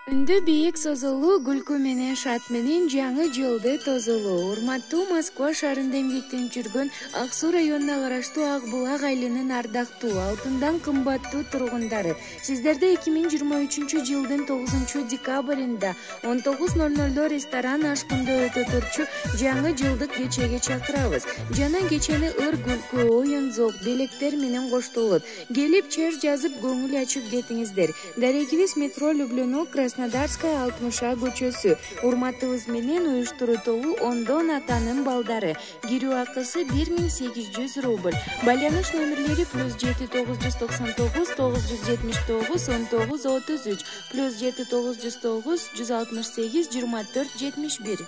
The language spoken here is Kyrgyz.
Үндү бийик созулуу күлкү менен шат менен жаңы жылды тозулуу. Урматтуу Москва шаарында эмгектенип жүргөн Ак Суу районуна караштуу Ак Булак айылынын ардактуу, алтындан кымбаттуу тургундары, сиздерди 2023 жылдын 9 декабрында 19:00 ресторан ашкында өтө турчу жаңы жылдык кечеге чакырабыз. Жана кечени ыр күлкү, оюн зоок, белектер менен коштолот. Келип чер жазып көңүл ачып кетиңиздер. Дарегибиз метро Люблено Краснодарская 60 көчөсү. Урматыбыз менен уюштуруу тобу ондон атанын балдары. Кирүү акысы 1800 рубль. Байланыш номерлери +7 999 979 1933 +7 909 168 24 71.